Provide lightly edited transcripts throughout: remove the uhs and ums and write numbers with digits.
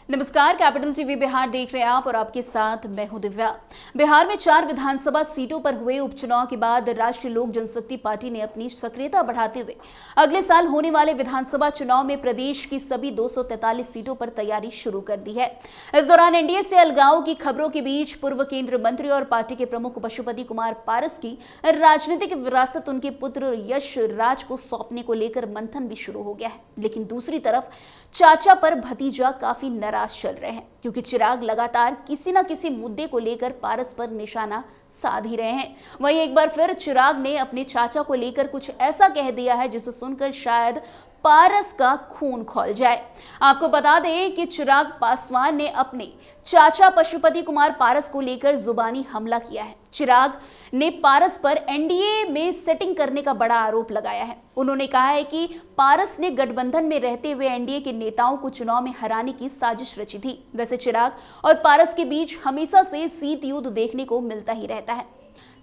नमस्कार, capital TV Bihar देख रहे हैं आप और आपके साथ मैं हूं दिव्या। बिहार में 4 विधानसभा सीटों पर हुए उपचुनाव के बाद राष्ट्रीय लोक जनशक्ति पार्टी ने अपनी सक्रियता बढ़ाते हुए अगले साल होने वाले विधानसभा चुनाव में प्रदेश की सभी 243 सीटों पर तैयारी शुरू कर दी है। इस दौरान एनडीए से अलगाव की खबरों के बीच पूर्व केंद्रीय मंत्री और पार्टी के प्रमुख पशुपति कुमार पारस की राजनीतिक विरासत उनके पुत्र यश राज को सौंपने को लेकर मंथन भी शुरू हो गया है। लेकिन दूसरी तरफ चाचा पर भतीजा काफी नाराज चल रहे हैं, क्योंकि चिराग लगातार किसी न किसी मुद्दे को लेकर पारस पर निशाना साध ही रहे हैं। वहीं एक बार फिर चिराग ने अपने चाचा को लेकर कुछ ऐसा कह दिया है जिसे सुनकर शायद पारस का खून खौल जाए। आपको बता दें कि चिराग पासवान ने अपने चाचा पशुपति कुमार पारस को लेकर जुबानी हमला किया है। चिराग ने पारस पर एनडीए में सेटिंग करने का बड़ा आरोप लगाया है। उन्होंने कहा है कि पारस ने गठबंधन में रहते हुए एनडीए के नेताओं को चुनाव में हराने की साजिश रची थी। वैसे चिराग और पारस के बीच हमेशा से शीत युद्ध देखने को मिलता ही रहता है।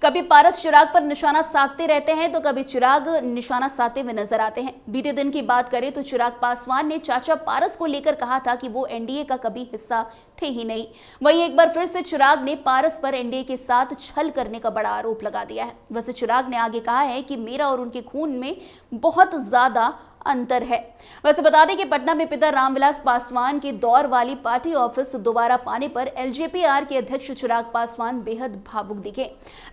कभी पारस चिराग पर निशाना साधते रहते हैं तो कभी चिराग निशाना साधते हुए नजर आते हैं। बीते दिन की बात करें तो चिराग पासवान ने चाचा पारस को लेकर कहा था कि वो एनडीए का कभी हिस्सा थे ही नहीं। वहीं एक बार फिर से चिराग ने पारस पर एनडीए के साथ छल करने का बड़ा आरोप लगा दिया है। वैसे चिराग ने आगे कहा है कि मेरा और उनके खून में बहुत ज्यादा अंतर है। वैसे बता दें कि पटना में पिता रामविलास पासवान के दौर वाली पार्टी ऑफिस दोबारा पाने पर एलजेपीआर के अध्यक्ष चिराग पासवान बेहद भावुक दिखे।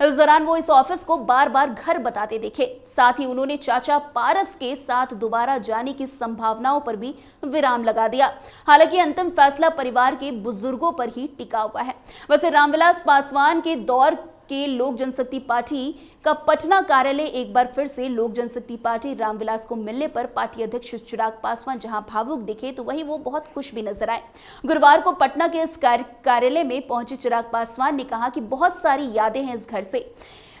इस दौरान वो इस ऑफिस को बार बार घर बताते दिखे। साथ ही उन्होंने चाचा पारस के साथ दोबारा जाने की संभावनाओं पर भी विराम लगा दिया। हालांकि अंतिम फैसला परिवार के बुजुर्गों पर ही टिका हुआ है। वैसे रामविलास पासवान के दौर के लोक जनशक्ति पार्टी का पटना कार्यालय एक बार फिर से लोक जनशक्ति पार्टी रामविलास को मिलने पर पार्टी अध्यक्ष चिराग पासवान जहां भावुक दिखे तो वहीं वो बहुत खुश भी नजर आए। गुरुवार को पटना के इस कार्यालय में पहुंचे चिराग पासवान ने कहा कि बहुत सारी यादें हैं इस घर से,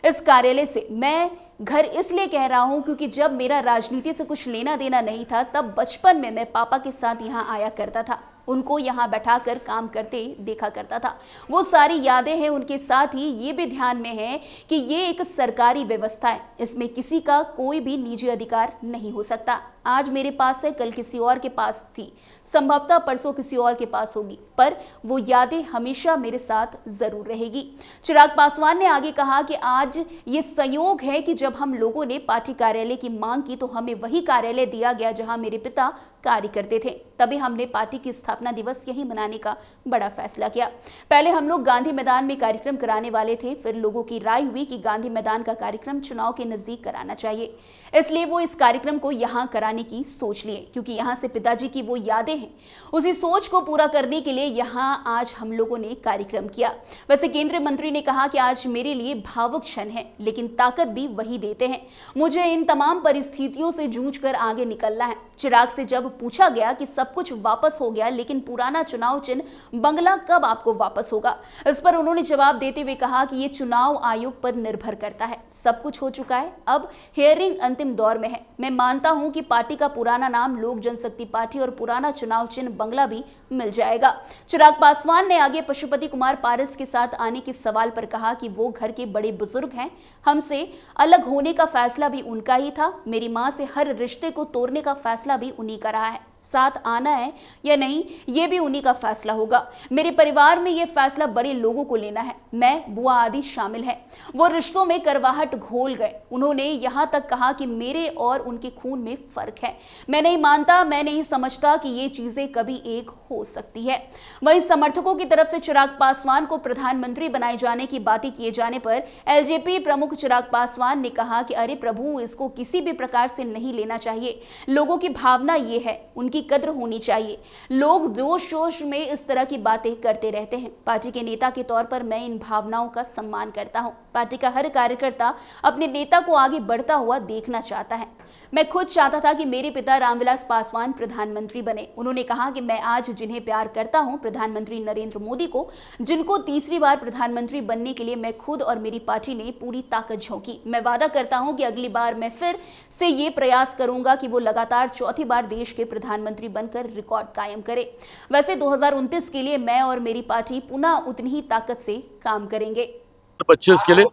इस कार्यालय से। मैं घर इसलिए कह रहा हूं क्योंकि जब मेरा राजनीति से कुछ लेना देना नहीं था तब बचपन में मैं पापा के साथ यहां आया करता था, उनको यहाँ बैठाकर काम करते देखा करता था। वो सारी यादें हैं। उनके साथ ही ये भी ध्यान में है कि ये एक सरकारी व्यवस्था है, इसमें किसी का कोई भी निजी अधिकार नहीं हो सकता। आज मेरे पास है, कल किसी और के पास थी, संभवतः परसों किसी और के पास होगी, पर वो यादें हमेशा मेरे साथ जरूर रहेगी। चिराग पासवान ने आगे कहा कि आज ये संयोग है कि जब हम लोगों ने पार्टी कार्यालय की मांग की तो हमें वही कार्यालय दिया गया जहां मेरे पिता कार्य करते थे। तभी हमने पार्टी की स्थापना दिवस यही मनाने का बड़ा फैसला किया। पहले हम लोग गांधी मैदान में कार्यक्रम कराने वाले थे, फिर लोगों की राय हुई कि गांधी मैदान का कार्यक्रम चुनाव के नजदीक कराना चाहिए, इसलिए वो इस कार्यक्रम को यहां कराने की सोच लिए, क्योंकि यहां से पिताजी की वो यादें हैं। उसी सोच को पूरा करने के लिए यहां आज हम लोगों ने कार्यक्रम किया। वैसे केंद्रीय मंत्री ने कहा कि आज मेरे लिए भावुक क्षण है, लेकिन ताकत भी वही देते हैं। मुझे इन तमाम परिस्थितियों से जूझकर आगे निकलना है। चिराग से जब पूछा गया कि सब कुछ वापस हो गया, लेकिन पुराना चुनाव चिन्ह बंगला कब आपको वापस होगा, इस पर उन्होंने जवाब देते हुए कहा कि ये चुनाव आयोग पर निर्भर करता है। सब कुछ हो चुका है, अब हियरिंग अंतिम दौर में है। मैं मानता हूं कि पार्टी का पुराना नाम लोक जनशक्ति पार्टी और पुराना चुनाव चिन्ह बंगला भी मिल जाएगा। चिराग पासवान ने आगे पशुपति कुमार पारस के साथ आने के सवाल पर कहा कि वो घर के बड़े बुजुर्ग हैं, हमसे अलग होने का फैसला भी उनका ही था। मेरी मां से हर रिश्ते को तोड़ने का फैसला भी उन्हीं का रहा है। साथ आना है या नहीं ये भी उन्हीं का फैसला होगा। मेरे परिवार में ये फैसला बड़े लोगों को लेना है, मैं, बुआ आदि शामिल है। वो रिश्तों में करवाहट घोल गए। उन्होंने यहां तक कहा कि मेरे और उनके खून में फर्क है। मैं नहीं मानता, मैं नहीं समझता कि ये चीजें कभी एक हो सकती है। वहीं समर्थकों की तरफ से चिराग पासवान को प्रधानमंत्री बनाए जाने की बातें किए जाने पर एलजेपी प्रमुख चिराग पासवान ने कहा कि अरे प्रभु, इसको किसी भी प्रकार से नहीं लेना चाहिए। लोगों की भावना ये है, उनकी कद्र होनी चाहिए। लोग जोश शोश में इस तरह की बातें करते रहते हैं। पार्टी के नेता के तौर पर मैं इन भावनाओं का सम्मान करता हूं। पार्टी का हर कार्यकर्ता अपने नेता को आगे बढ़ता हुआ देखना चाहता है। मैं खुद चाहता था कि मेरे पिता रामविलास पासवान प्रधानमंत्री बने। उन्होंने कहा कि मैं आज जिन्हें प्यार करता हूं, प्रधानमंत्री नरेंद्र मोदी को, जिनको तीसरी बार प्रधानमंत्री बनने के लिए मैं खुद और मेरी पार्टी ने पूरी ताकत झोंकी। मैं वादा करता हूं कि अगली बार मैं फिर से ये प्रयास करूंगा कि वो लगातार चौथी बार देश के प्रधानमंत्री बनकर रिकॉर्ड कायम करे। वैसे 2029 के लिए मैं और मेरी पार्टी पुनः उतनी ही ताकत से काम करेंगे। 2025 के लिए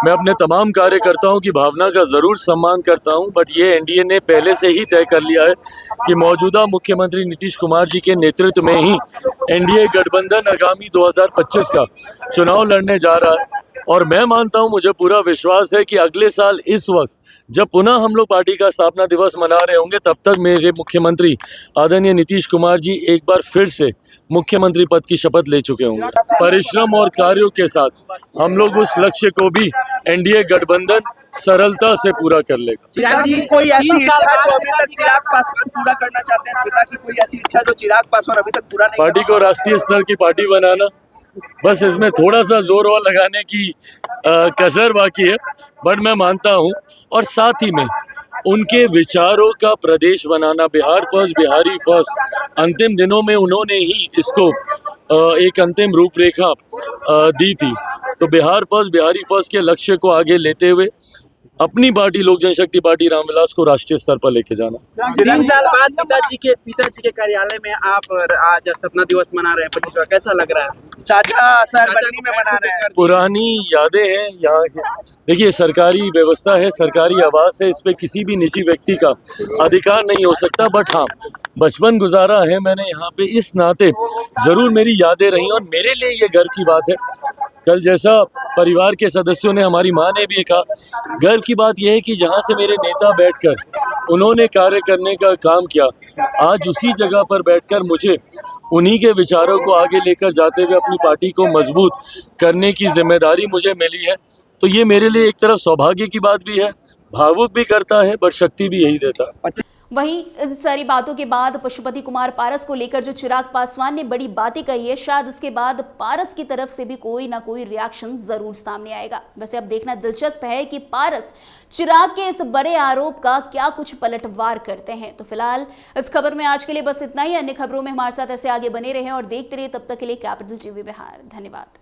मैं अपने तमाम कार्यकर्ताओं की भावना का ज़रूर सम्मान करता हूं, बट ये एनडीए ने पहले से ही तय कर लिया है कि मौजूदा मुख्यमंत्री नीतीश कुमार जी के नेतृत्व में ही एनडीए गठबंधन आगामी 2025 का चुनाव लड़ने जा रहा है। और मैं मानता हूं, मुझे पूरा विश्वास है कि अगले साल इस वक्त जब पुनः हम लोग पार्टी का स्थापना दिवस मना रहे होंगे, तब तक मेरे मुख्यमंत्री आदरणीय नीतीश कुमार जी एक बार फिर से मुख्यमंत्री पद की शपथ ले चुके होंगे। परिश्रम और कार्यों के साथ हम लोग उस लक्ष्य को भी एनडीए गठबंधन सरलता से पूरा कर लेगा। चिराग जी, कोई ऐसी इच्छा जो अभी तक चिराग पासवान पूरा करना चाहते हैं? पिता की कोई ऐसी इच्छा जो चिराग पासवान अभी तक पूरा नहीं? पार्टी को राष्ट्रीय स्तर की पार्टी बनाना, बस इसमें थोड़ा सा जोर और लगाने की कसर बाकी है, बट मैं मानता हूं। और साथ ही में उनके विचारों का प्रदेश बनाना, बिहार फर्स्ट, बिहारी फर्स्ट, अंतिम दिनों में उन्होंने ही इसको एक अंतिम रूपरेखा दी थी। तो बिहार फर्स्ट, बिहारी फर्स्ट के लक्ष्य को आगे लेते हुए अपनी पार्टी लोक जनशक्ति पार्टी रामविलास को राष्ट्रीय स्तर पर लेके जाना। 3 साल बाद पिताजी के कार्यालय में आप आज स्थापना दिवस मना रहे हैं 25वां, कैसा लग रहा है? चाचा शहर बल्ली में मना रहे हैं। पुरानी यादें हैं यहाँ की। देखिए, सरकारी व्यवस्था है, सरकारी आवास है, इस पे किसी भी निजी व्यक्ति का अधिकार नहीं हो सकता। बट हाँ, बचपन गुजारा है मैंने यहाँ पे, इस नाते जरूर मेरी यादें रही और मेरे लिए ये गर्व की बात है। कल जैसा परिवार के सदस्यों ने, हमारी माँ ने भी कहा, गर्व की बात यह है कि जहाँ से मेरे नेता बैठकर उन्होंने कार्य करने का काम किया, आज उसी जगह पर बैठकर मुझे उन्हीं के विचारों को आगे लेकर जाते हुए अपनी पार्टी को मजबूत करने की जिम्मेदारी मुझे मिली है। तो ये मेरे लिए एक तरफ सौभाग्य की बात भी है, भावुक भी करता है, बट शक्ति भी यही देता है। वहीं इन सारी बातों के बाद पशुपति कुमार पारस को लेकर जो चिराग पासवान ने बड़ी बातें कही है, शायद इसके बाद पारस की तरफ से भी कोई ना कोई रिएक्शन जरूर सामने आएगा। वैसे अब देखना दिलचस्प है कि पारस चिराग के इस बड़े आरोप का क्या कुछ पलटवार करते हैं। तो फिलहाल इस खबर में आज के लिए बस इतना ही। अन्य खबरों में हमारे साथ ऐसे आगे बने रहे और देखते रहिए। तब तक के लिए कैपिटल टीवी बिहार। धन्यवाद।